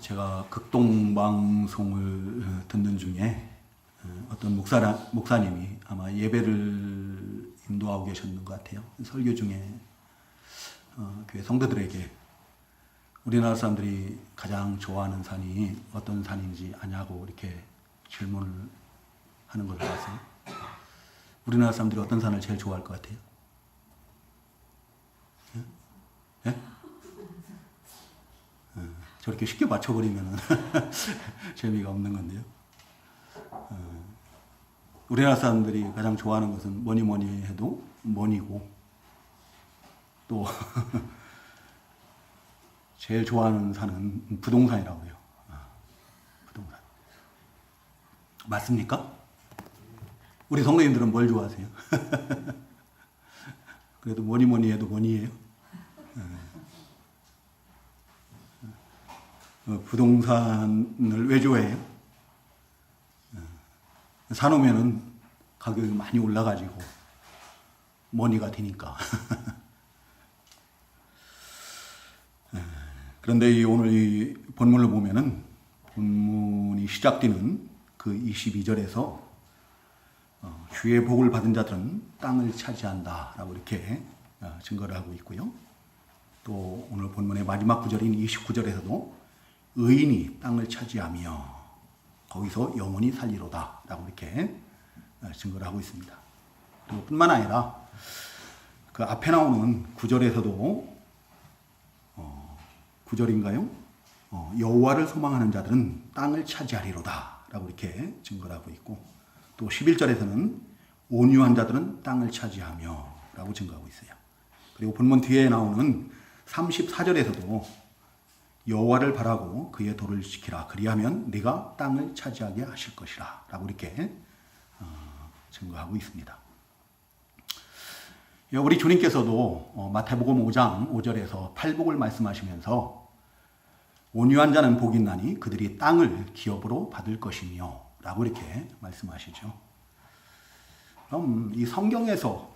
제가 극동방송을 듣는 중에 어떤 목사님이 아마 예배를 인도하고 계셨는 것 같아요. 설교 중에 교회 성도들에게 우리나라 사람들이 가장 좋아하는 산이 어떤 산인지 아냐고 이렇게 질문을 하는 걸 봤어요. 우리나라 사람들이 어떤 산을 제일 좋아할 것 같아요? 예? 저렇게 쉽게 맞춰버리면 재미가 없는 건데요. 우리나라 사람들이 가장 좋아하는 것은 뭐니 해도 money고, 또 제일 좋아하는 산은 부동산이라고 해요. 부동산. 맞습니까? 우리 성도님들은 뭘 좋아하세요? 그래도 뭐니 해도 money예요. 부동산을 왜 좋아해요? 사놓으면은 가격이 많이 올라가지고 머니가 되니까. 그런데 오늘 이 본문을 보면은 본문이 시작되는 그 22절에서 주의 복을 받은 자들은 땅을 차지한다라고 이렇게 증거를 하고 있고요. 또 오늘 본문의 마지막 구절인 29절에서도 의인이 땅을 차지하며 거기서 영원히 살리로다 라고 이렇게 증거를 하고 있습니다. 그리고 뿐만 아니라 그 앞에 나오는 구절에서도 9절인가요? 여호와를 소망하는 자들은 땅을 차지하리로다 라고 이렇게 증거를 하고 있고, 또 11절에서는 온유한 자들은 땅을 차지하며 라고 증거하고 있어요. 그리고 본문 뒤에 나오는 34절에서도 여호와를 바라고 그의 도를 지키라. 그리하면 네가 땅을 차지하게 하실 것이라 라고 이렇게 증거하고 있습니다. 우리 주님께서도 마태복음 5장 5절에서 팔복을 말씀하시면서 온유한 자는 복이 있나니 그들이 땅을 기업으로 받을 것이며 라고 이렇게 말씀하시죠. 그럼 이 성경에서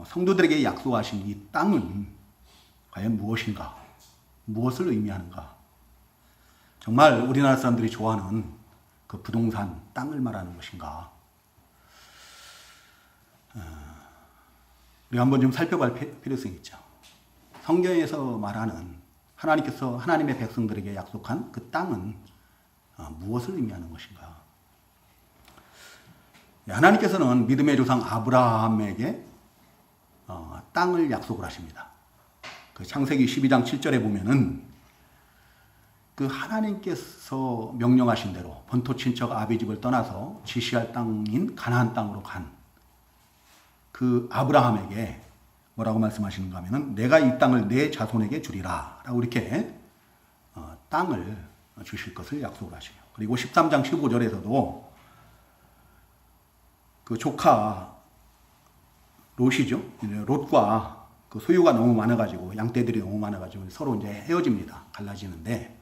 성도들에게 약속하신 이 땅은 과연 무엇인가? 무엇을 의미하는가? 정말 우리나라 사람들이 좋아하는 그 부동산, 땅을 말하는 것인가? 우리가 한번 좀 살펴볼 필요성이 있죠. 성경에서 말하는 하나님께서 하나님의 백성들에게 약속한 그 땅은 무엇을 의미하는 것인가? 하나님께서는 믿음의 조상 아브라함에게 땅을 약속을 하십니다. 그 창세기 12장 7절에 보면은 그 하나님께서 명령하신 대로 본토 친척 아비 집을 떠나서 지시할 땅인 가나안 땅으로 간 그 아브라함에게 뭐라고 말씀하시는가 하면은 내가 이 땅을 내 자손에게 주리라 라고 이렇게 땅을 주실 것을 약속을 하셔요. 그리고 13장 15절에서도 그 조카 롯이죠. 롯과 그 소유가 너무 많아가지고 양떼들이 너무 많아가지고 서로 이제 헤어집니다. 갈라지는데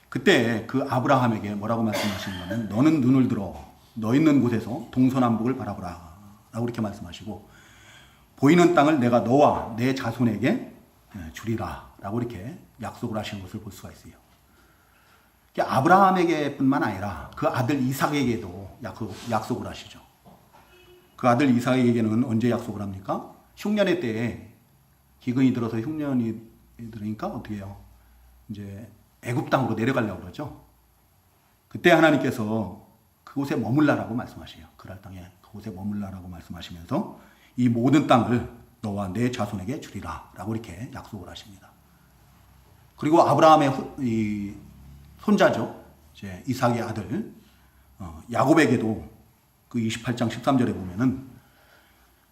그때 그 아브라함에게 뭐라고 말씀하시는가면 너는 눈을 들어 너 있는 곳에서 동서남북을 바라보라 라고 이렇게 말씀하시고 보이는 땅을 내가 너와 내 자손에게 주리라 라고 이렇게 약속을 하시는 것을 볼 수가 있어요. 아브라함에게 뿐만 아니라 그 아들 이삭에게도 약속을 하시죠. 그 아들 이삭에게는 언제 약속을 합니까? 흉년의 때에 기근이 들어서 흉년이 들으니까 어떻게 해요? 이제 애굽 땅으로 내려가려고 그러죠. 그때 하나님께서 그곳에 머물라라고 말씀하셔요. 그랄 땅에 그곳에 머물라라고 말씀하시면서 이 모든 땅을 너와 내 자손에게 주리라 라고 이렇게 약속을 하십니다. 그리고 아브라함의 이 손자죠. 이제 이삭의 아들 야곱에게도 그 28장 13절에 보면은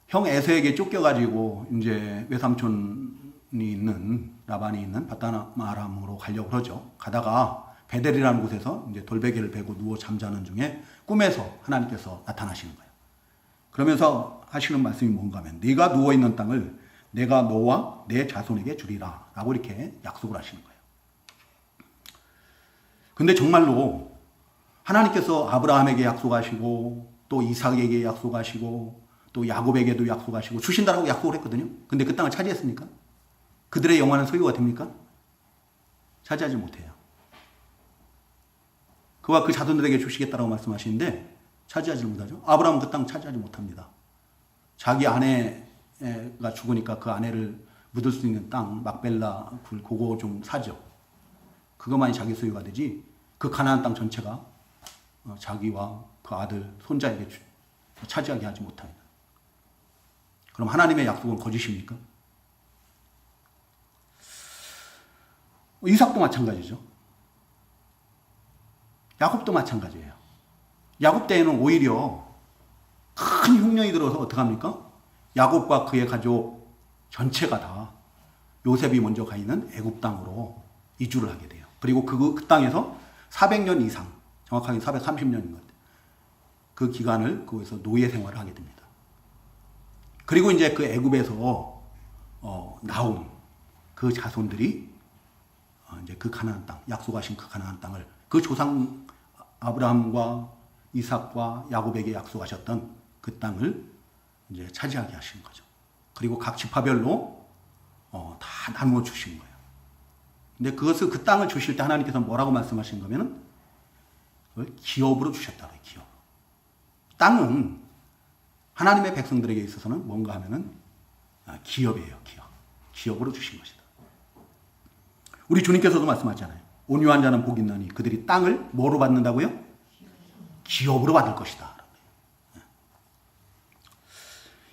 형 에서에게 쫓겨가지고 이제 외삼촌이 있는 라반이 있는 바다나아람으로 가려고 그러죠. 가다가 베델이라는 곳에서 이제 돌베개를 베고 누워 잠자는 중에 꿈에서 하나님께서 나타나시는 거예요. 그러면서 하시는 말씀이 뭔가 하면 네가 누워 있는 땅을 내가 너와 내 자손에게 주리라 라고 이렇게 약속을 하시는 거예요. 근데 정말로 하나님께서 아브라함에게 약속하시고 또 이삭에게 약속하시고 또 야곱에게도 약속하시고 주신다라고 약속을 했거든요. 근데 그 땅을 차지했습니까? 그들의 영원한 소유가 됩니까? 차지하지 못해요. 그와 그 자손들에게 주시겠다라고 말씀하시는데 차지하지 못하죠. 아브라함은 그 땅 차지하지 못합니다. 자기 아내가 죽으니까 그 아내를 묻을 수 있는 땅 막벨라 굴 그거 좀 사죠. 그것만이 자기 소유가 되지 그 가나안 땅 전체가 자기와 그 아들 손자에게 차지하게 하지 못합니다. 그럼 하나님의 약속은 거짓입니까? 이삭도 마찬가지죠. 야곱도 마찬가지예요. 야곱 때에는 오히려 큰 흉년이 들어서 어떡합니까? 야곱과 그의 가족 전체가 다 요셉이 먼저 가 있는 애굽 땅으로 이주를 하게 돼요. 그리고 그 땅에서 400년 이상, 정확하게 430년인 것 같아요. 그 기간을 거기서 노예 생활을 하게 됩니다. 그리고 이제 그 애굽에서 나온 그 자손들이 이제 그 가나안 땅, 약속하신 그 가나안 땅을 그 조상 아브라함과 이삭과 야곱에게 약속하셨던 그 땅을 이제 차지하게 하신 거죠. 그리고 각 지파별로 다 나누어 주신 거예요. 근데 그것을 그 땅을 주실 때 하나님께서 뭐라고 말씀하신 거면은 그걸 기업으로 주셨다고요. 기업. 땅은 하나님의 백성들에게 있어서는 뭔가 하면은 기업이에요. 기업. 기업으로 주신 것이다. 우리 주님께서도 말씀하셨잖아요. 온유한 자는 복이 있나니 그들이 땅을 뭐로 받는다고요? 기업으로 받을 것이다.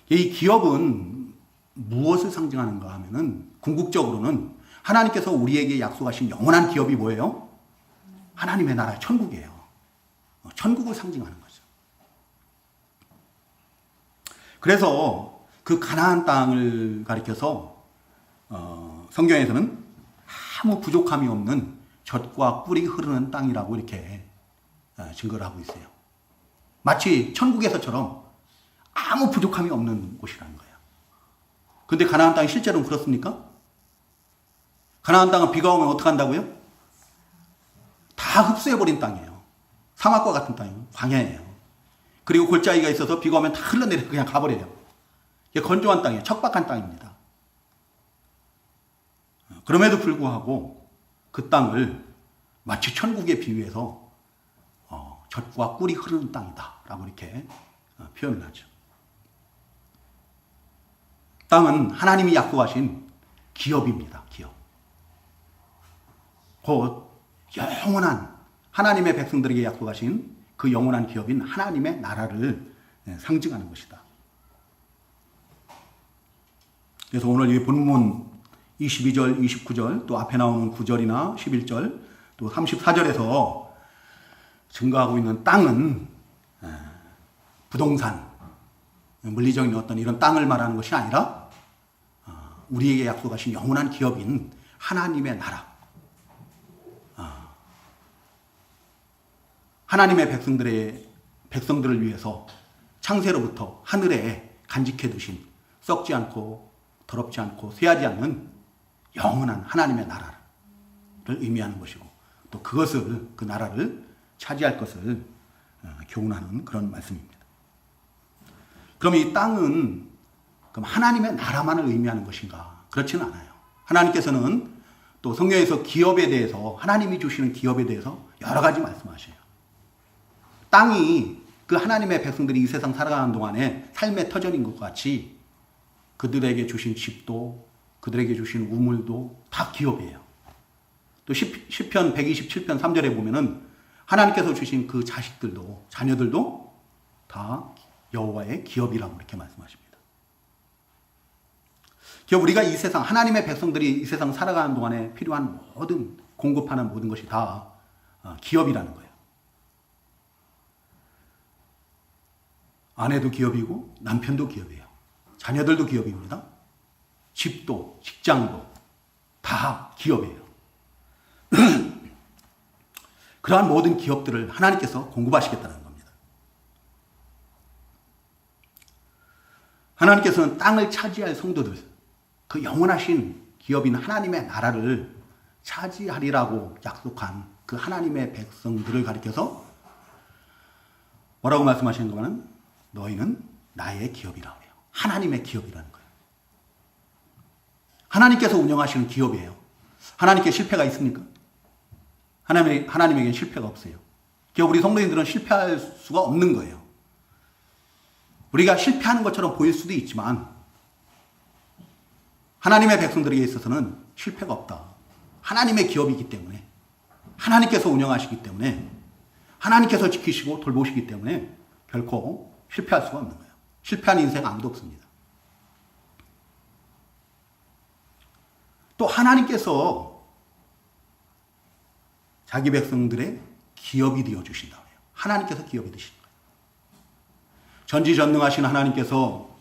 이 기업은 무엇을 상징하는가 하면은 궁극적으로는 하나님께서 우리에게 약속하신 영원한 기업이 뭐예요? 하나님의 나라 천국이에요. 천국을 상징하는 거죠. 그래서 그 가나안 땅을 가리켜서 성경에서는 아무 부족함이 없는 젖과 꿀이 흐르는 땅이라고 이렇게 증거를 하고 있어요. 마치 천국에서처럼 아무 부족함이 없는 곳이라는 거예요. 그런데 가나안 땅이 실제로는 그렇습니까? 가나안 땅은 비가 오면 어떻게 한다고요? 다 흡수해버린 땅이에요. 사막과 같은 땅이에요. 광야예요. 그리고 골짜기가 있어서 비가 오면 다 흘러내려 그냥 가버려요. 이게 건조한 땅이에요. 척박한 땅입니다. 그럼에도 불구하고 그 땅을 마치 천국에 비유해서 젖과 꿀이 흐르는 땅이다 라고 이렇게 표현을 하죠. 땅은 하나님이 약속하신 기업입니다. 기업. 곧 영원한 하나님의 백성들에게 약속하신 그 영원한 기업인 하나님의 나라를 상징하는 것이다. 그래서 오늘 이 본문 22절, 29절, 또 앞에 나오는 9절이나 11절, 또 34절에서 증거하고 있는 땅은 부동산, 물리적인 어떤 이런 땅을 말하는 것이 아니라 우리에게 약속하신 영원한 기업인 하나님의 나라, 하나님의 백성들을 위해서 창세로부터 하늘에 간직해 두신 썩지 않고 더럽지 않고 쇠하지 않는 영원한 하나님의 나라를 의미하는 것이고 또 그 나라를 차지할 것을 교훈하는 그런 말씀입니다. 그럼 이 땅은 그럼 하나님의 나라만을 의미하는 것인가? 그렇지는 않아요. 하나님께서는 또 성경에서 기업에 대해서 하나님이 주시는 기업에 대해서 여러 가지 말씀하셔요. 땅이 그 하나님의 백성들이 이 세상 살아가는 동안에 삶의 터전인 것 같이 그들에게 주신 집도 그들에게 주신 우물도 다 기업이에요. 또 시편 127편 3절에 보면은 하나님께서 주신 그 자식들도 자녀들도 다 여호와의 기업이라고 이렇게 말씀하십니다. 우리가 이 세상 하나님의 백성들이 이 세상 살아가는 동안에 필요한 모든 공급하는 모든 것이 다 기업이라는 거예요. 아내도 기업이고 남편도 기업이에요. 자녀들도 기업입니다. 집도 직장도 다 기업이에요. 그러한 모든 기업들을 하나님께서 공급하시겠다는 겁니다. 하나님께서는 땅을 차지할 성도들, 그 영원하신 기업인 하나님의 나라를 차지하리라고 약속한 그 하나님의 백성들을 가리켜서 뭐라고 말씀하시는 거는 너희는 나의 기업이라고 해요. 하나님의 기업이라는 거예요. 하나님께서 운영하시는 기업이에요. 하나님께 실패가 있습니까? 하나님에겐 실패가 없어요. 그러니까 우리 성도님들은 실패할 수가 없는 거예요. 우리가 실패하는 것처럼 보일 수도 있지만 하나님의 백성들에게 있어서는 실패가 없다. 하나님의 기업이기 때문에, 하나님께서 운영하시기 때문에, 하나님께서 지키시고 돌보시기 때문에 결코 실패할 수가 없는 거예요. 실패하는 인생 아무도 없습니다. 또 하나님께서 자기 백성들의 기업이 되어주신다고 해요. 하나님께서 기업이 되신 거예요. 전지전능하신 하나님께서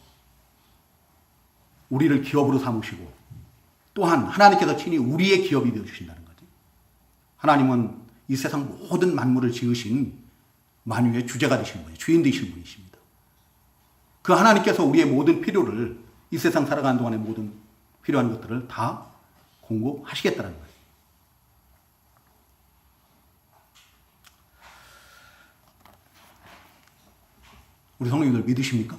우리를 기업으로 삼으시고 또한 하나님께서 친히 우리의 기업이 되어주신다는 거죠. 하나님은 이 세상 모든 만물을 지으신 만유의 주제가 되시는 거예요. 주인 되시는 분이십니다. 그 하나님께서 우리의 모든 필요를, 이 세상 살아가는 동안의 모든 필요한 것들을 다 공급하시겠다는 거예요. 우리 성도님들 믿으십니까?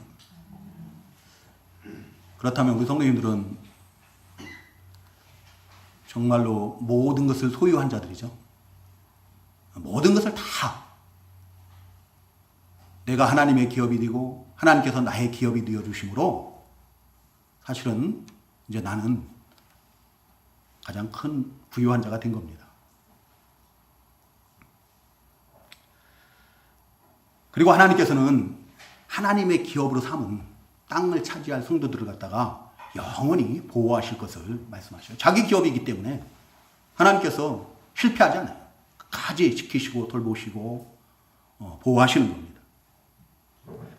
그렇다면 우리 성도님들은 정말로 모든 것을 소유한 자들이죠. 모든 것을 다 내가 하나님의 기업이 되고 하나님께서 나의 기업이 되어 주심으로 사실은 이제 나는 가장 큰 부유한 자가 된 겁니다. 그리고 하나님께서는 하나님의 기업으로 삼은 땅을 차지할 성도들을 갖다가 영원히 보호하실 것을 말씀하셔요. 자기 기업이기 때문에 하나님께서 실패하지 않아요. 끝까지 지키시고 돌보시고 보호하시는 겁니다.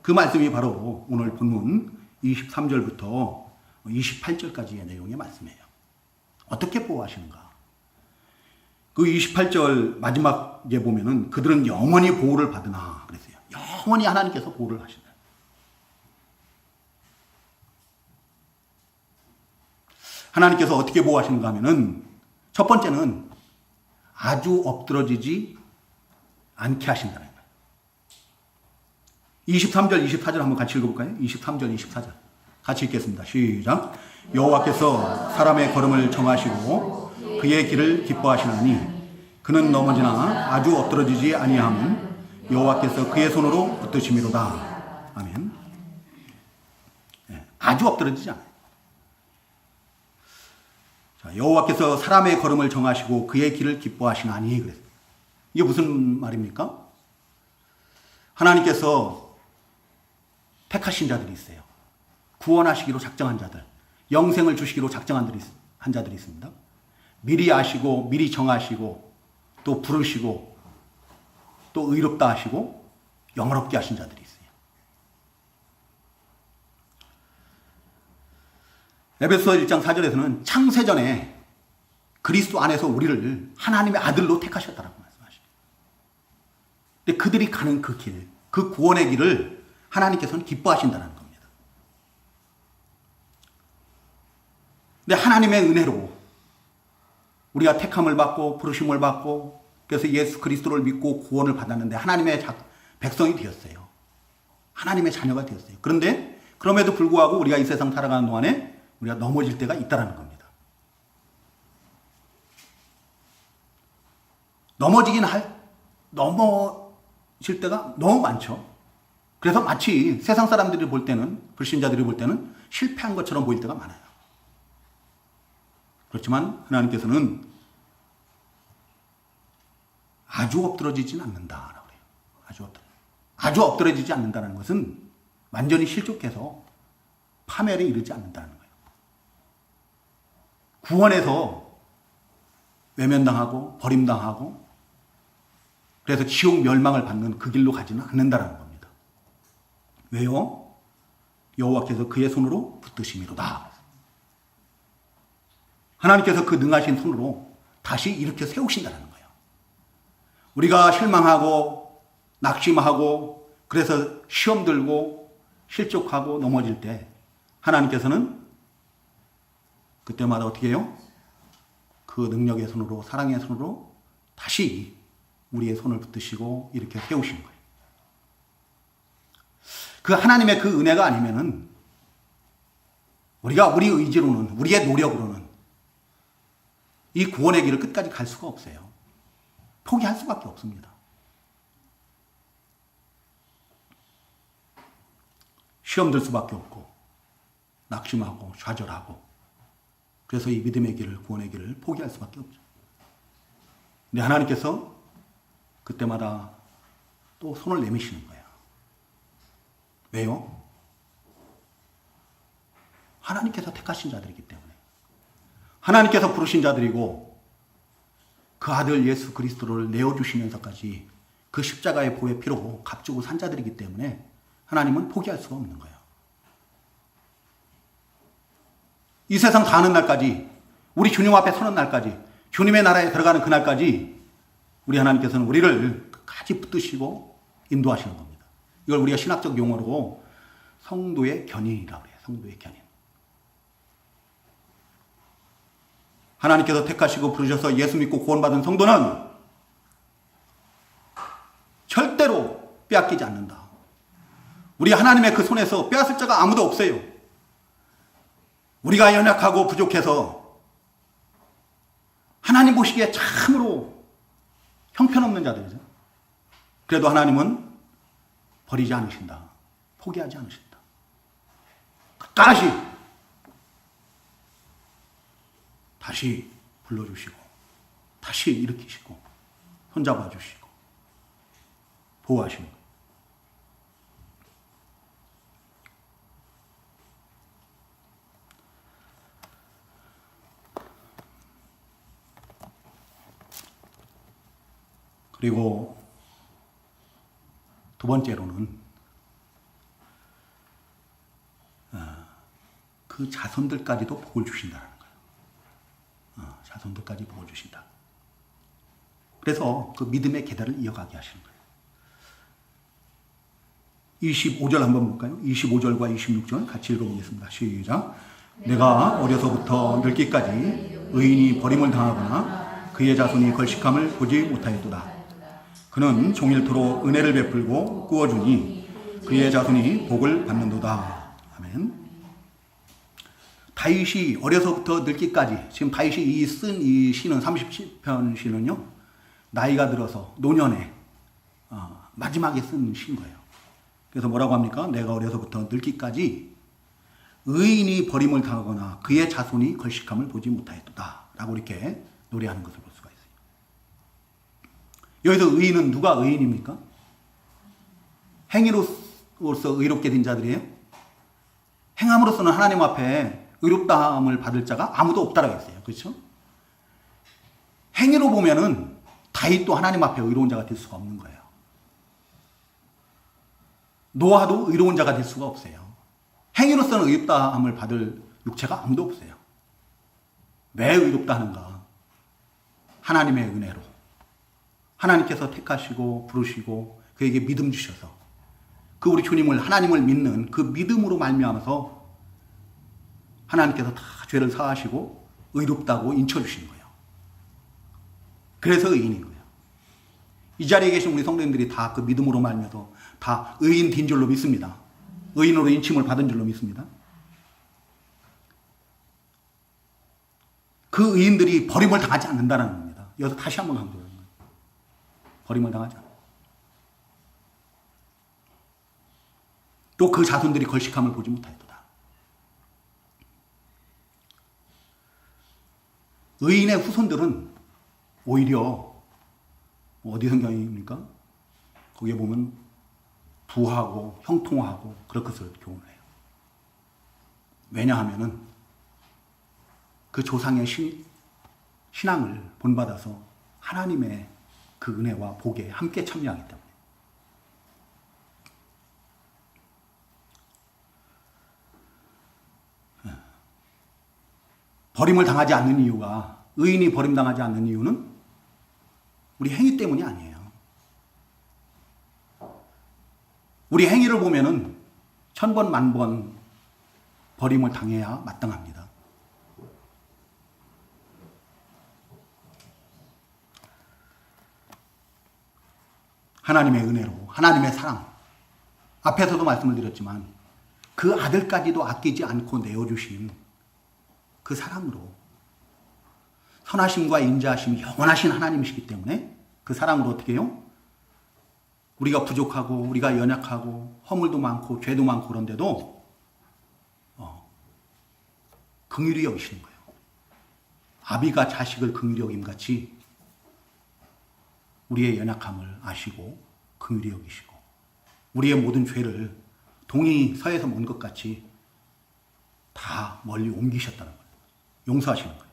그 말씀이 바로 오늘 본문 23절부터 28절까지의 내용의 말씀이에요. 어떻게 보호하시는가? 그 28절 마지막에 보면은 그들은 영원히 보호를 받으나 그랬어요. 영원히 하나님께서 보호를 하신다. 하나님께서 어떻게 보호하시는가 하면은 첫 번째는 아주 엎드러지지 않게 하신다는 거예요. 23절, 24절 한번 같이 읽어볼까요? 23절, 24절. 같이 읽겠습니다. 시작. 여호와께서 사람의 걸음을 정하시고 그의 길을 기뻐하시나니 그는 넘어지나 아주 엎드러지지 아니함은 여호와께서 그의 손으로 붙드심이로다. 아멘. 네, 아주 엎드러지지 않아요. 자, 여호와께서 사람의 걸음을 정하시고 그의 길을 기뻐하시나니 그랬어요. 이게 무슨 말입니까? 하나님께서 택하신 자들이 있어요. 구원하시기로 작정한 자들, 영생을 주시기로 작정한 자들이 있습니다. 미리 아시고 미리 정하시고 또 부르시고 또 의롭다 하시고 영화롭게 하신 자들이 있어요. 에베소 1장 4절에서는 창세전에 그리스도 안에서 우리를 하나님의 아들로 택하셨다라고 말씀하시죠. 근데 그들이 가는 그 길, 그 구원의 길을 하나님께서는 기뻐하신다는 겁니다. 근데 하나님의 은혜로 우리가 택함을 받고 부르심을 받고 그래서 예수 그리스도를 믿고 구원을 받았는데 하나님의 백성이 되었어요. 하나님의 자녀가 되었어요. 그런데 그럼에도 불구하고 우리가 이 세상 살아가는 동안에 우리가 넘어질 때가 있다는 겁니다. 넘어질 때가 너무 많죠. 그래서 마치 세상 사람들이 볼 때는, 불신자들이 볼 때는 실패한 것처럼 보일 때가 많아요. 그렇지만 하나님께서는 아주 엎드러지진 않는다라고 그래요. 아주 엎드러지지 않는다는 것은 완전히 실족해서 파멸에 이르지 않는다는 거예요. 구원에서 외면당하고 버림당하고 그래서 지옥 멸망을 받는 그 길로 가지는 않는다는 겁니다. 왜요? 여호와께서 그의 손으로 붙드심이로다. 하나님께서 그 능하신 손으로 다시 이렇게 세우신다는 거예요. 우리가 실망하고 낙심하고 그래서 시험 들고 실족하고 넘어질 때 하나님께서는 그때마다 어떻게 해요? 그 능력의 손으로, 사랑의 손으로 다시 우리의 손을 붙드시고 이렇게 세우시는 거예요. 그 하나님의 그 은혜가 아니면은 우리가 우리 의지로는, 우리의 노력으로는 이 구원의 길을 끝까지 갈 수가 없어요. 포기할 수밖에 없습니다. 시험 들 수밖에 없고 낙심하고 좌절하고 그래서 이 믿음의 길을 구원의 길을 포기할 수밖에 없죠. 근데 하나님께서 그때마다 또 손을 내미시는 거예요. 왜요? 하나님께서 택하신 자들이기 때문에 하나님께서 부르신 자들이고 그 아들 예수 그리스도를 내어주시면서까지 그 십자가의 보의 피로 값주고 산 자들이기 때문에 하나님은 포기할 수가 없는 거예요. 이 세상 다하는 날까지 우리 주님 앞에 서는 날까지 주님의 나라에 들어가는 그날까지 우리 하나님께서는 우리를 끝까지 붙드시고 인도하시는 겁니다. 이걸 우리가 신학적 용어로 성도의 견인이라고 해요. 성도의 견인. 하나님께서 택하시고 부르셔서 예수 믿고 구원받은 성도는 절대로 빼앗기지 않는다. 우리 하나님의 그 손에서 빼앗을 자가 아무도 없어요. 우리가 연약하고 부족해서 하나님 보시기에 참으로 형편없는 자들이죠. 그래도 하나님은 버리지 않으신다. 포기하지 않으신다. 끝까지 다시 불러주시고 다시 일으키시고 손잡아 주시고 보호하시는 거예요. 그리고 두 번째로는 그 자손들까지도 복을 주신다는 거예요. 자손들까지 복을 주신다. 그래서 그 믿음의 계단을 이어가게 하시는 거예요. 25절 한번 볼까요? 25절과 26절 같이 읽어보겠습니다. 시작. 내가 어려서부터 늙기까지 의인이 버림을 당하거나 그의 자손이 걸식함을 보지 못하였도다. 그는 종일토록 은혜를 베풀고 꾸어주니 그의 자손이 복을 받는도다. 아멘. 다윗이 어려서부터 늙기까지, 지금 다윗이 쓴 이 시는 30편 시는요, 나이가 들어서 노년에 마지막에 쓴 시인 거예요. 그래서 뭐라고 합니까? 내가 어려서부터 늙기까지 의인이 버림을 당하거나 그의 자손이 걸식함을 보지 못하였도다 라고 이렇게 노래하는 것을 볼 수가 있어요. 여기서 의인은 누가 의인입니까? 행위로서 의롭게 된 자들이에요? 행함으로서는 하나님 앞에 의롭다함을 받을 자가 아무도 없다라고 했어요. 그렇죠? 행위로 보면은 다윗도 하나님 앞에 의로운 자가 될 수가 없는 거예요. 노아도 의로운 자가 될 수가 없어요. 행위로서는 의롭다함을 받을 육체가 아무도 없어요. 왜 의롭다 하는가? 하나님의 은혜로. 하나님께서 택하시고 부르시고 그에게 믿음 주셔서 그 우리 주님을 하나님을 믿는 그 믿음으로 말미암아서 하나님께서 다 죄를 사하시고 의롭다고 인쳐주신 거예요. 그래서 의인인 거예요. 이 자리에 계신 우리 성도님들이 다 그 믿음으로 말미암아서 다 의인 된 줄로 믿습니다. 의인으로 인침을 받은 줄로 믿습니다. 그 의인들이 버림을 당하지 않는다는 겁니다. 여기서 다시 한번 강조해요. 버림을 당하지 않아요. 또 그 자손들이 걸식함을 보지 못하였도다. 의인의 후손들은 오히려 어디 성경입니까? 거기에 보면 부하고 형통하고 그럴 것을 교훈을 해요. 왜냐하면은 그 조상의 신앙을 본받아서 하나님의 그 은혜와 복에 함께 참여하기 때문에. 버림을 당하지 않는 이유가, 의인이 버림당하지 않는 이유는 우리 행위 때문이 아니에요. 우리 행위를 보면은 1000번, 10,000번 버림을 당해야 마땅합니다. 하나님의 은혜로, 하나님의 사랑. 앞에서도 말씀을 드렸지만 그 아들까지도 아끼지 않고 내어주신 그 사랑으로 선하심과 인자하심이 영원하신 하나님이시기 때문에 그 사랑으로 어떻게 해요? 우리가 부족하고 우리가 연약하고 허물도 많고 죄도 많고 그런데도 긍휼히 여기시는 거예요. 아비가 자식을 긍휼히 여김 같이 우리의 연약함을 아시고 긍휼히 여기시고 우리의 모든 죄를 동이 서에서 먼 것 같이 다 멀리 옮기셨다는 거예요. 용서하시는 거예요.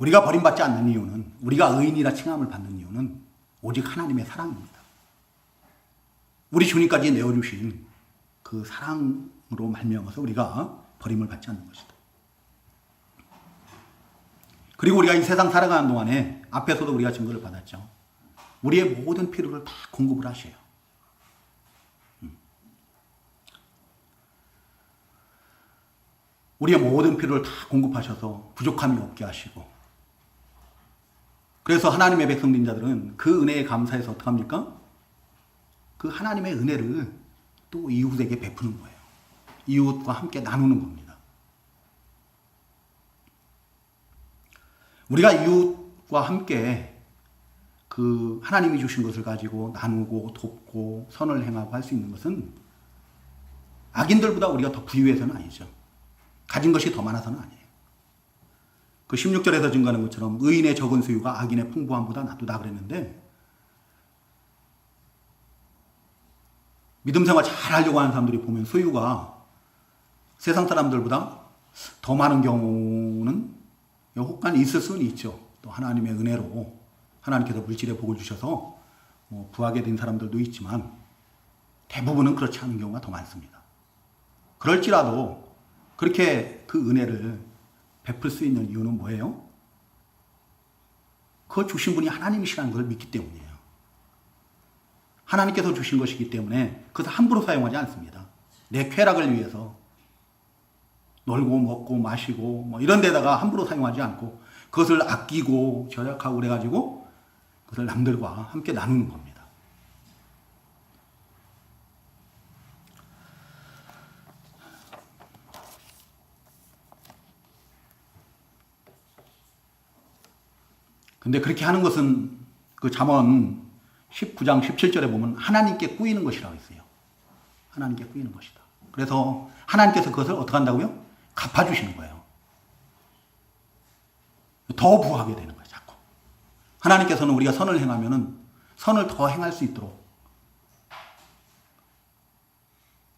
우리가 버림받지 않는 이유는, 우리가 의인이라 칭함을 받는 이유는 오직 하나님의 사랑입니다. 우리 주님까지 내어주신 그 사랑으로 말미암아서 우리가 버림을 받지 않는 것이다. 그리고 우리가 이 세상 살아가는 동안에 앞에서도 우리가 증거를 받았죠. 우리의 모든 필요를 다 공급을 하셔요. 우리의 모든 필요를 다 공급하셔서 부족함이 없게 하시고, 그래서 하나님의 백성된 자들은 그 은혜에 감사해서 어떡합니까? 그 하나님의 은혜를 또 이웃에게 베푸는 거예요. 이웃과 함께 나누는 겁니다. 우리가 이웃과 함께 그 하나님이 주신 것을 가지고 나누고 돕고 선을 행하고 할 수 있는 것은 악인들보다 우리가 더 부유해서는 아니죠. 가진 것이 더 많아서는 아니에요. 그 16절에서 증거하는 것처럼 의인의 적은 소유가 악인의 풍부함보다 낫도다 그랬는데, 믿음 생활 잘 하려고 하는 사람들이 보면 소유가 세상 사람들보다 더 많은 경우는 혹간 있을 수는 있죠. 또 하나님의 은혜로 하나님께서 물질의 복을 주셔서 부하게 된 사람들도 있지만 대부분은 그렇지 않은 경우가 더 많습니다. 그럴지라도 그렇게 그 은혜를 베풀 수 있는 이유는 뭐예요? 그거 주신 분이 하나님이시라는 걸 믿기 때문이에요. 하나님께서 주신 것이기 때문에 그것을 함부로 사용하지 않습니다. 내 쾌락을 위해서 놀고 먹고 마시고 뭐 이런 데다가 함부로 사용하지 않고 그것을 아끼고 절약하고 그래가지고 그것을 남들과 함께 나누는 겁니다. 근데 그렇게 하는 것은 그 잠언 19장 17절에 보면 하나님께 꾸이는 것이라고 했어요. 하나님께 꾸이는 것이다. 그래서 하나님께서 그것을 어떻게 한다고요? 갚아주시는 거예요. 더 부하게 되는 거예요, 자꾸. 하나님께서는 우리가 선을 행하면은 선을 더 행할 수 있도록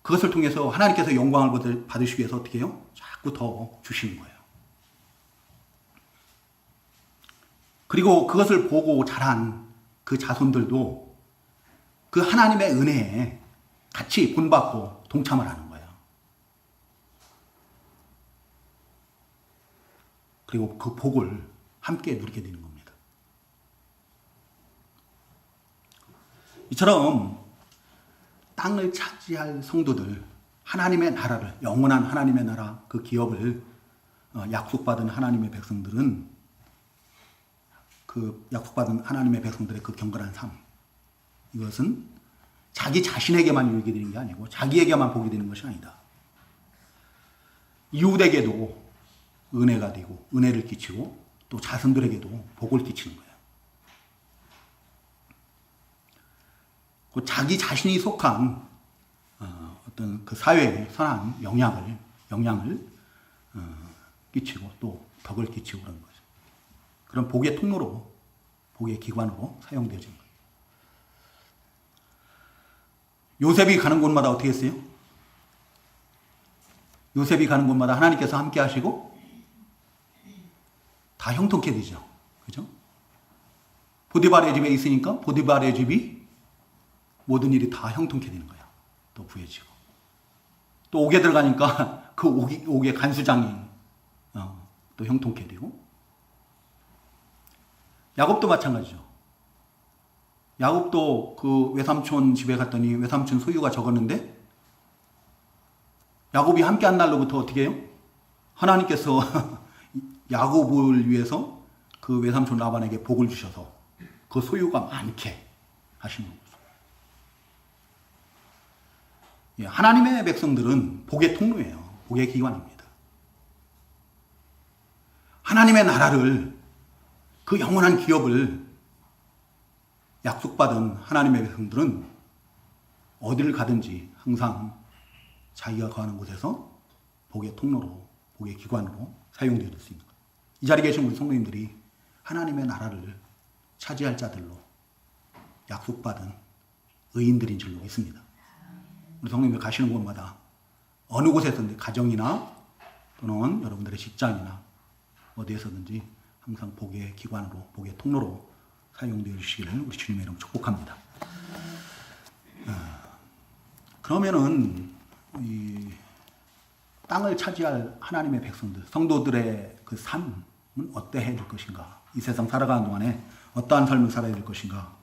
그것을 통해서 하나님께서 영광을 받으시기 위해서 어떻게 해요? 자꾸 더 주시는 거예요. 그리고 그것을 보고 자란 그 자손들도 그 하나님의 은혜에 같이 본받고 동참을 하는 거예요. 그리고 그 복을 함께 누리게 되는 겁니다. 이처럼 땅을 차지할 성도들, 하나님의 나라를, 영원한 하나님의 나라, 그 기업을 약속받은 하나님의 백성들은 그 약속받은 하나님의 백성들의 그 경건한 삶, 이것은 자기 자신에게만 이루게 되는 게 아니고 자기에게만 복이 되는 것이 아니다. 이웃에게도 은혜가 되고 은혜를 끼치고 또 자손들에게도 복을 끼치는 거예요. 그 자기 자신이 속한 어떤 그 사회에 선한 영향을 끼치고 또 덕을 끼치고 그런 거죠. 그런 복의 통로로, 복의 기관으로 사용되어진 거예요. 요셉이 가는 곳마다 어떻게 했어요? 요셉이 가는 곳마다 하나님께서 함께 하시고 다 형통케 되죠. 그죠? 보디발의 집에 있으니까 보디발의 집이 모든 일이 다 형통케 되는 거예요. 또 부해지고. 또 옥에 들어가니까 그 옥의 간수장이 또 형통케 되고. 야곱도 마찬가지죠. 야곱도 그 외삼촌 집에 갔더니 외삼촌 소유가 적었는데 야곱이 함께 한 날로부터 어떻게 해요? 하나님께서 야곱을 위해서 그 외삼촌 라반에게 복을 주셔서 그 소유가 많게 하시는 거죠. 하나님의 백성들은 복의 통로예요. 복의 기관입니다. 하나님의 나라를, 그 영원한 기업을 약속받은 하나님의 백성들은 어디를 가든지 항상 자기가 거하는 곳에서 복의 통로로, 복의 기관으로 사용되어질 수 있는 거예요. 이 자리에 계신 우리 성도님들이 하나님의 나라를 차지할 자들로 약속받은 의인들인 줄로 믿습니다. 우리 성도님들 가시는 곳마다 어느 곳에서든지, 가정이나 또는 여러분들의 직장이나 어디에서든지 항상 복의 기관으로, 복의 통로로 사용되어 주시기를 우리 주님의 이름으로 축복합니다. 그러면은 이 땅을 차지할 하나님의 백성들, 성도들의 그 삶은 어떠해야 될 것인가? 이 세상 살아가는 동안에 어떠한 삶을 살아야 될 것인가?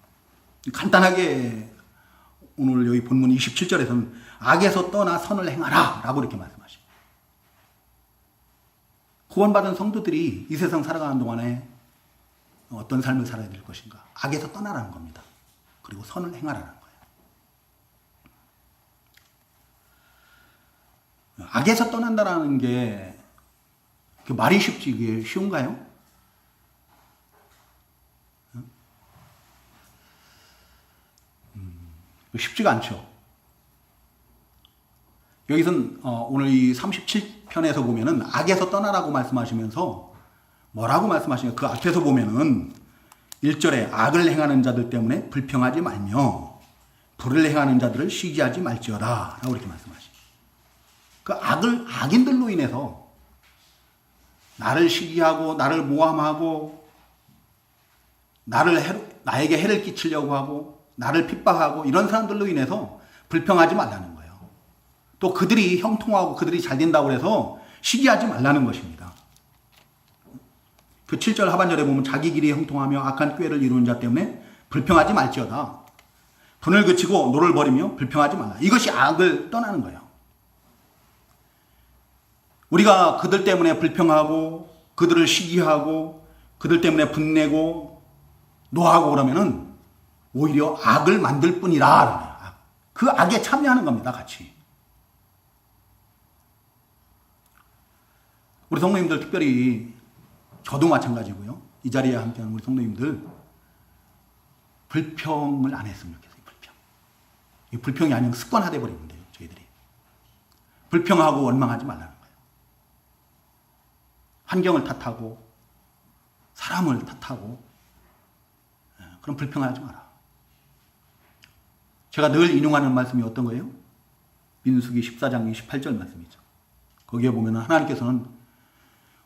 간단하게 오늘 여기 본문 27절에서는 악에서 떠나 선을 행하라 라고 이렇게 말씀하십니다. 구원받은 성도들이 이 세상 살아가는 동안에 어떤 삶을 살아야 될 것인가? 악에서 떠나라는 겁니다. 그리고 선을 행하라는 거예요. 악에서 떠난다라는 게 말이 쉽지 이게 쉬운가요? 쉽지가 않죠. 여기선 오늘 이 37편에서 보면은 악에서 떠나라고 말씀하시면서 뭐라고 말씀하시냐? 그 앞에서 보면은 1절에 악을 행하는 자들 때문에 불평하지 말며 불을 행하는 자들을 시기하지 말지어다 라고 이렇게 말씀하십니다. 그 악인들로 인해서 나를 시기하고 나를 모함하고 나에게 해를 끼치려고 하고 나를 핍박하고 이런 사람들로 인해서 불평하지 말라는 거예요. 또 그들이 형통하고 그들이 잘 된다고 해서 시기하지 말라는 것입니다. 그 7절 하반절에 보면 자기 길이 형통하며 악한 꾀를 이루는 자 때문에 불평하지 말지어다. 분을 그치고 노를 버리며 불평하지 말라. 이것이 악을 떠나는 거예요. 우리가 그들 때문에 불평하고 그들을 시기하고 그들 때문에 분내고 노하고 그러면은 오히려 악을 만들 뿐이라. 그 악에 참여하는 겁니다. 같이. 우리 성도님들 특별히 저도 마찬가지고요. 이 자리에 함께하는 우리 성도님들 불평을 안 했으면 좋겠어요. 불평. 이 불평이 아니면 습관화돼 버리면 돼요. 저희들이. 불평하고 원망하지 말라는 거예요. 환경을 탓하고 사람을 탓하고 그럼 불평하지 마라. 제가 늘 인용하는 말씀이 어떤 거예요? 민수기 14장 28절 말씀이죠. 거기에 보면 하나님께서는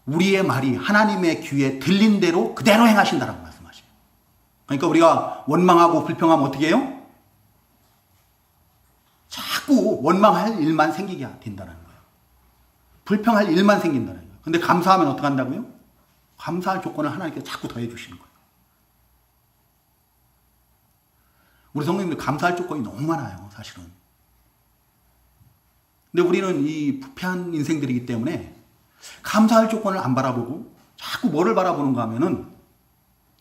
우리의 말이 하나님의 귀에 들린 대로 그대로 행하신다라고 말씀하셔요. 그러니까 우리가 원망하고 불평하면 어떻게 해요? 자꾸 원망할 일만 생기게 된다는 거예요. 불평할 일만 생긴다는 거예요. 근데 감사하면 어떻게 한다고요? 감사할 조건을 하나님께서 자꾸 더해 주시는 거예요. 우리 성도님들 감사할 조건이 너무 많아요, 사실은. 근데 우리는 이 부패한 인생들이기 때문에 감사할 조건을 안 바라보고 자꾸 뭐를 바라보는가 하면은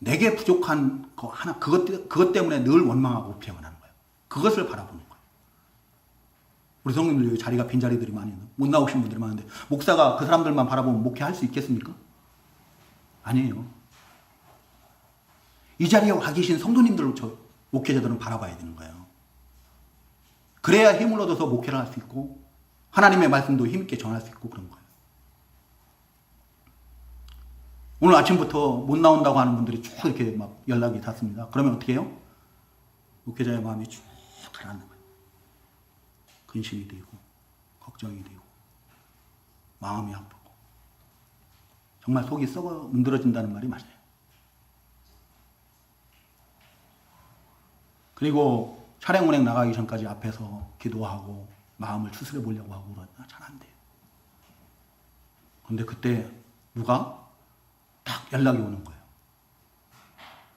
내게 부족한 거 하나, 그것 때문에 늘 원망하고 불평을 하는 거예요. 그것을 바라보는 거예요. 우리 성도님들 여기 자리가 빈 자리들이 많이 있는, 못 나오신 분들이 많은데 목사가 그 사람들만 바라보면 목회할 수 있겠습니까? 아니에요. 이 자리에 와 계신 성도님들, 목회자들은 바라봐야 되는 거예요. 그래야 힘을 얻어서 목회를 할 수 있고 하나님의 말씀도 힘있게 전할 수 있고 그런 거예요. 오늘 아침부터 못 나온다고 하는 분들이 쭉 이렇게 막 연락이 닿습니다. 그러면 어떻게 해요? 목회자의 마음이 쭉 가라앉는 거예요. 근심이 되고 걱정이 되고 마음이 아프고 정말 속이 썩어 문드러진다는 말이 맞아요. 그리고 차량 운행 나가기 전까지 앞에서 기도하고 마음을 추스려 보려고 하고 그러나 잘 안 돼요. 그런데 그때 누가 딱 연락이 오는 거예요.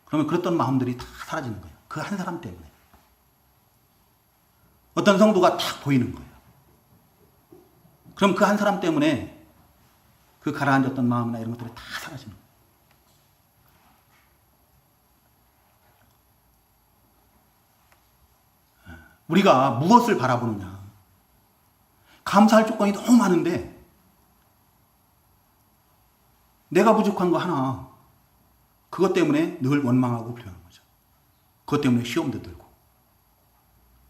그러면 그랬던 마음들이 다 사라지는 거예요. 그 한 사람 때문에. 어떤 성도가 딱 보이는 거예요. 그럼 그 한 사람 때문에 그 가라앉았던 마음이나 이런 것들이 다 사라지는 거예요. 우리가 무엇을 바라보느냐. 감사할 조건이 너무 많은데 내가 부족한 거 하나, 그것 때문에 늘 원망하고 불평하는 거죠. 그것 때문에 시험도 들고.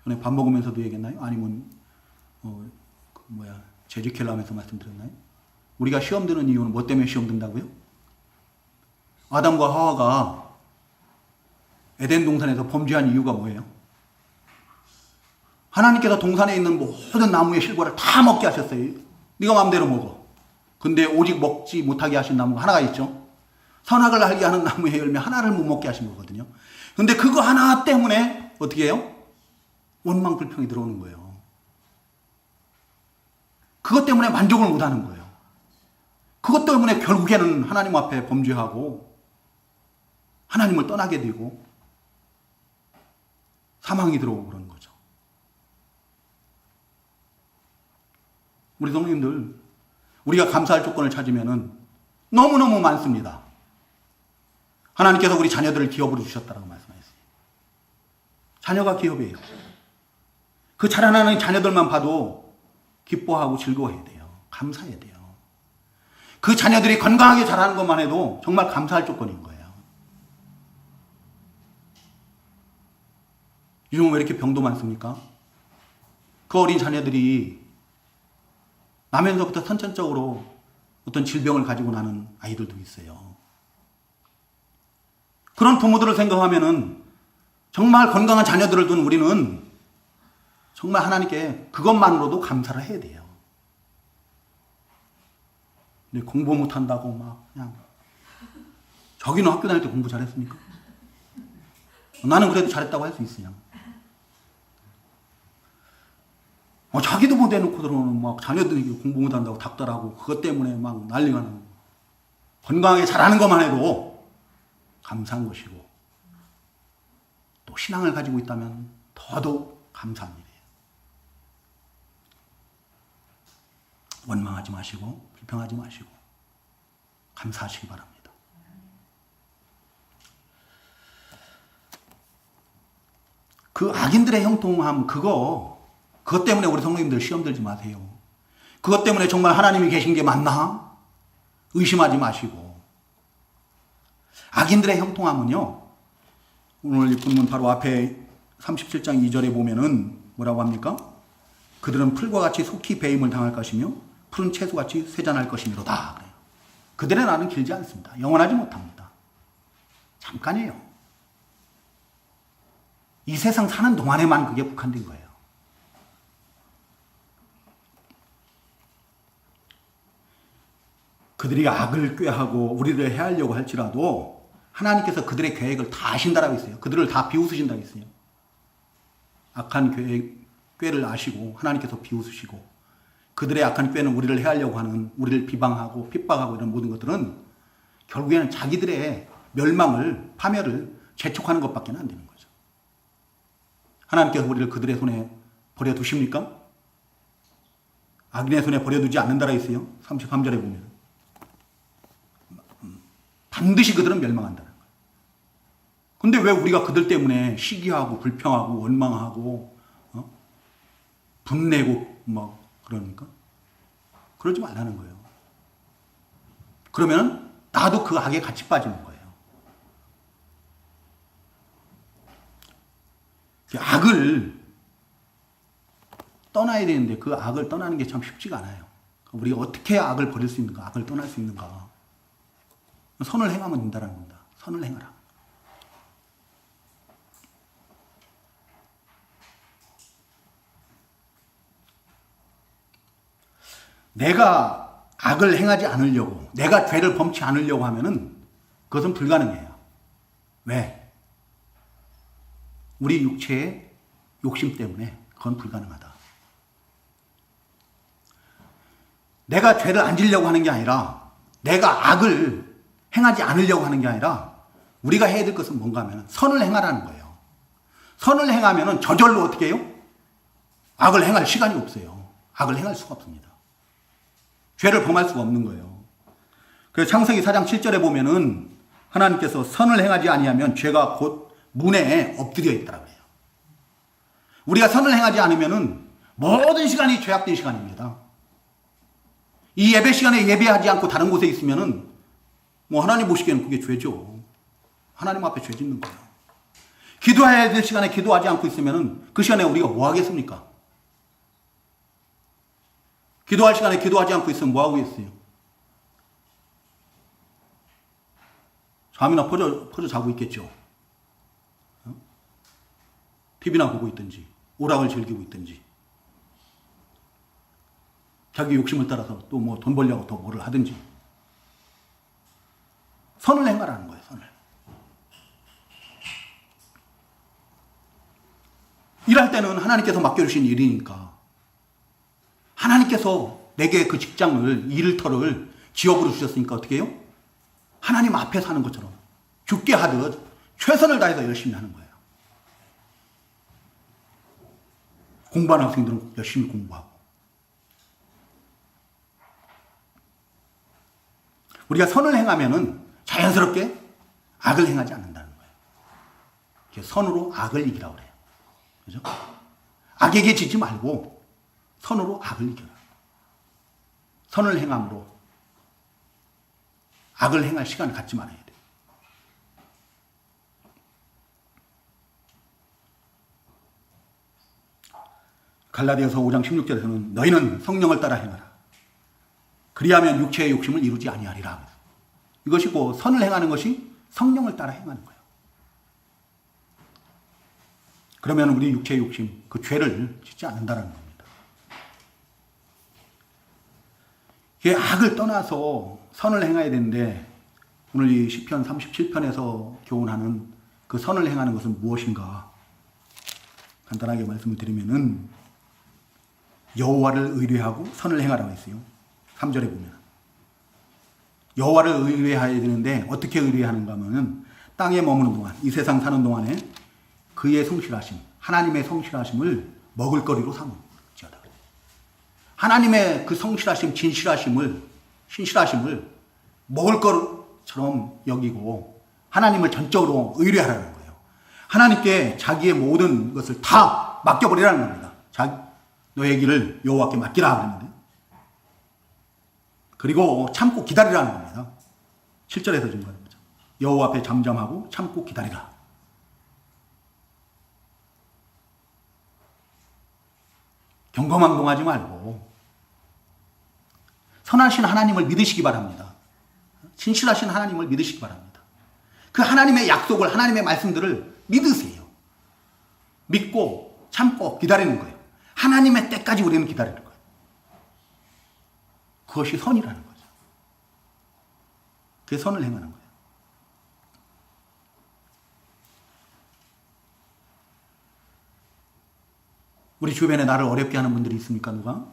전에 밥 먹으면서도 얘기했나요? 아니면 제지켈 하면서 말씀드렸나요? 우리가 시험 드는 이유는 뭐 때문에 시험 든다고요? 아담과 하와가 에덴 동산에서 범죄한 이유가 뭐예요? 하나님께서 동산에 있는 모든 나무의 실과를 다 먹게 하셨어요. 네가 마음대로 먹어. 근데 오직 먹지 못하게 하신 나무가 하나가 있죠. 선악을 알게 하는 나무의 열매 하나를 못 먹게 하신 거거든요. 근데 그거 하나 때문에 어떻게 해요? 원망 불평이 들어오는 거예요. 그것 때문에 만족을 못 하는 거예요. 그것 때문에 결국에는 하나님 앞에 범죄하고 하나님을 떠나게 되고 사망이 들어오고 그러는 거죠. 우리 성도님들, 우리가 감사할 조건을 찾으면은 너무너무 많습니다. 하나님께서 우리 자녀들을 기업으로 주셨다고 말씀하셨어요. 자녀가 기업이에요. 그 자라나는 자녀들만 봐도 기뻐하고 즐거워해야 돼요. 감사해야 돼요. 그 자녀들이 건강하게 자라는 것만 해도 정말 감사할 조건인 거예요. 요즘 왜 이렇게 병도 많습니까? 그 어린 자녀들이 나면서부터 선천적으로 어떤 질병을 가지고 나는 아이들도 있어요. 그런 부모들을 생각하면은 정말 건강한 자녀들을 둔 우리는 정말 하나님께 그것만으로도 감사를 해야 돼요. 근데 공부 못한다고 막 그냥 저기는 학교 다닐 때 공부 잘했습니까? 나는 그래도 잘했다고 할 수 있으냐? 자기도 못 해놓고서는 막 자녀들이 공부 못한다고 닥달하고 그것 때문에 막 난리가 나고 건강하게 잘하는 것만 해도 감사한 것이고 또 신앙을 가지고 있다면 더더욱 감사한 일이에요. 원망하지 마시고 불평하지 마시고 감사하시기 바랍니다. 그 악인들의 형통함 그것 때문에 우리 성도님들 시험 들지 마세요. 그것 때문에 정말 하나님이 계신 게 맞나? 의심하지 마시고. 악인들의 형통함은요, 오늘 이 본문 바로 앞에 37장 2절에 보면은 뭐라고 합니까? 그들은 풀과 같이 속히 배임을 당할 것이며 푸른 채소같이 쇠잔할 것이미로다. 그들의 날은 길지 않습니다. 영원하지 못합니다. 잠깐이에요. 이 세상 사는 동안에만 그게 국한된 거예요. 그들이 악을 꾀하고 우리를 해하려고 할지라도 하나님께서 그들의 계획을 다 아신다라고 했어요. 그들을 다 비웃으신다고 했어요. 악한 꾀를 아시고 하나님께서 비웃으시고 그들의 악한 꾀는 우리를 해하려고 하는 우리를 비방하고 핍박하고 이런 모든 것들은 결국에는 자기들의 멸망을 파멸을 재촉하는 것밖에 안 되는 거죠. 하나님께서 우리를 그들의 손에 버려두십니까? 악인의 손에 버려두지 않는다라 했어요. 33절에 보면 반드시 그들은 멸망한다는 거예요. 근데 왜 우리가 그들 때문에 시기하고 불평하고 원망하고 분내고 막 그러니까? 그러지 말라는 거예요. 그러면 나도 그 악에 같이 빠지는 거예요. 악을 떠나야 되는데 그 악을 떠나는 게 참 쉽지가 않아요. 우리가 어떻게 악을 버릴 수 있는가? 악을 떠날 수 있는가? 선을 행하면 된다는 겁니다. 선을 행하라. 내가 악을 행하지 않으려고, 내가 죄를 범치 않으려고 하면은 그것은 불가능해요. 왜? 우리 육체의 욕심 때문에 그건 불가능하다. 내가 죄를 안 지려고 하는 게 아니라 내가 악을 행하지 않으려고 하는 게 아니라 우리가 해야 될 것은 뭔가 하면 선을 행하라는 거예요. 선을 행하면 저절로 어떻게 해요? 악을 행할 시간이 없어요. 악을 행할 수가 없습니다. 죄를 범할 수가 없는 거예요. 그래서 창세기 4장 7절에 보면은 하나님께서 선을 행하지 아니하면 죄가 곧 문에 엎드려 있더라고요. 우리가 선을 행하지 않으면은 모든 시간이 죄악된 시간입니다. 이 예배 시간에 예배하지 않고 다른 곳에 있으면은 뭐 하나님 보시기에는 그게 죄죠. 하나님 앞에 죄 짓는 거예요. 기도해야 될 시간에 기도하지 않고 있으면 그 시간에 우리가 뭐 하겠습니까? 기도할 시간에 기도하지 않고 있으면 뭐 하고 있어요? 잠이나 퍼져 자고 있겠죠. TV나 보고 있든지 오락을 즐기고 있든지 자기 욕심을 따라서 또 뭐 돈 벌려고 더 뭐를 하든지 선을 행하라는 거예요. 선을. 일할 때는 하나님께서 맡겨주신 일이니까 하나님께서 내게 그 직장을 일터를 지역으로 주셨으니까 어떻게 해요? 하나님 앞에 사는 것처럼 죽게 하듯 최선을 다해서 열심히 하는 거예요. 공부하는 학생들은 열심히 공부하고 우리가 선을 행하면은 자연스럽게 악을 행하지 않는다는 거예요. 선으로 악을 이기라고 그래요. 그죠? 악에게 지지 말고 선으로 악을 이겨라. 선을 행함으로 악을 행할 시간을 갖지 말아야 돼요. 갈라디아서 5장 16절에서는 너희는 성령을 따라 행하라. 그리하면 육체의 욕심을 이루지 아니하리라. 이것이 곧 선을 행하는 것이 성령을 따라 행하는 거예요. 그러면 우리 육체의 욕심, 그 죄를 짓지 않는다는 겁니다. 이게 악을 떠나서 선을 행해야 되는데 오늘 이 시편 37편에서 교훈하는 그 선을 행하는 것은 무엇인가? 간단하게 말씀을 드리면은 여호와를 의뢰하고 선을 행하라고 했어요. 3절에 보면 여호와를 의뢰해야 되는데 어떻게 의뢰하는가 하면은 땅에 머무는 동안, 이 세상 사는 동안에 그의 성실하심, 하나님의 성실하심을 먹을거리로 삼을지어다. 하나님의 그 성실하심, 신실하심을 먹을 것처럼 여기고 하나님을 전적으로 의뢰하라는 거예요. 하나님께 자기의 모든 것을 다 맡겨버리라는 겁니다. 너의 길을 여호와께 맡기라 그랬는데 그리고 참고 기다리라는 겁니다. 7절에서 준 거죠. 여호와 앞에 잠잠하고 참고 기다리라. 경거망동하지 말고 선하신 하나님을 믿으시기 바랍니다. 신실하신 하나님을 믿으시기 바랍니다. 그 하나님의 약속을, 하나님의 말씀들을 믿으세요. 믿고 참고 기다리는 거예요. 하나님의 때까지 우리는 기다리는 거예요. 그것이 선이라는 거죠. 그게 선을 행하는 거예요. 우리 주변에 나를 어렵게 하는 분들이 있습니까? 누가?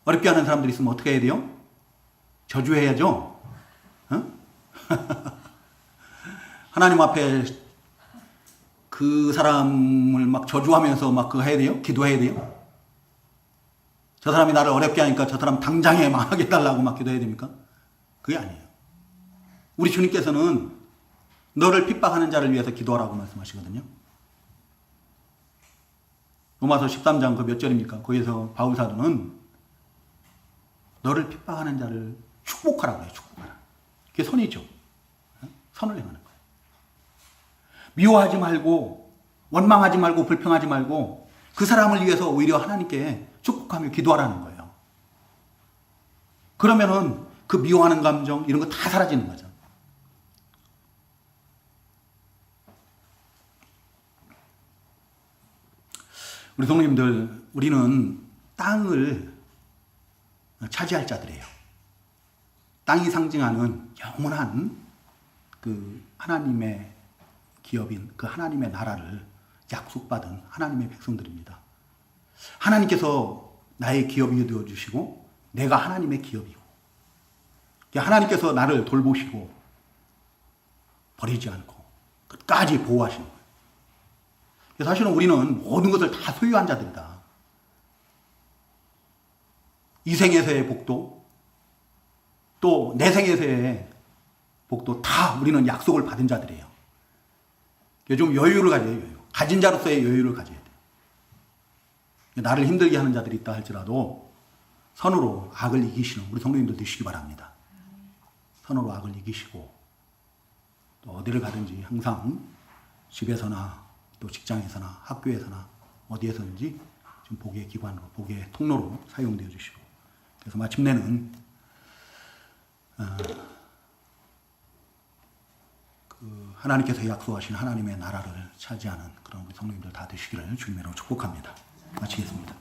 어렵게 하는 사람들이 있으면 어떻게 해야 돼요? 저주해야죠. 어? 하나님 앞에 그 사람을 막 저주하면서 막 그거 해야 돼요? 기도해야 돼요? 저 사람이 나를 어렵게 하니까 저 사람 당장에 망하게 해달라고 막 기도해야 됩니까? 그게 아니에요. 우리 주님께서는 너를 핍박하는 자를 위해서 기도하라고 말씀하시거든요. 로마서 13장 그 몇 절입니까? 거기서 바울 사도는 너를 핍박하는 자를 축복하라고 해요. 축복하라. 그게 선이죠. 선을 행하는 거예요. 미워하지 말고 원망하지 말고 불평하지 말고 그 사람을 위해서 오히려 하나님께 축복하며 기도하라는 거예요. 그러면은 그 미워하는 감정 이런 거 다 사라지는 거죠. 우리 성도님들, 우리는 땅을 차지할 자들이에요. 땅이 상징하는 영원한 그 하나님의 기업인 그 하나님의 나라를 약속받은 하나님의 백성들입니다. 하나님께서 나의 기업이 되어주시고 내가 하나님의 기업이고 하나님께서 나를 돌보시고 버리지 않고 끝까지 보호하시는 거예요. 사실은 우리는 모든 것을 다 소유한 자들이다. 이 생에서의 복도 또 내 생에서의 복도 다 우리는 약속을 받은 자들이에요. 좀 여유를 가져야 해요. 가진 자로서의 여유를 가져야 돼요. 나를 힘들게 하는 자들이 있다 할지라도 선으로 악을 이기시는 우리 성도님들 되시기 바랍니다. 선으로 악을 이기시고 또 어디를 가든지 항상 집에서나 또 직장에서나 학교에서나 어디에서든지 지금 복의 기관으로 복의 통로로 사용되어 주시고 그래서 마침내는 그 하나님께서 약속하신 하나님의 나라를 차지하는 그런 우리 성도님들 다 되시기를 주님으로 축복합니다. 마치겠습니다.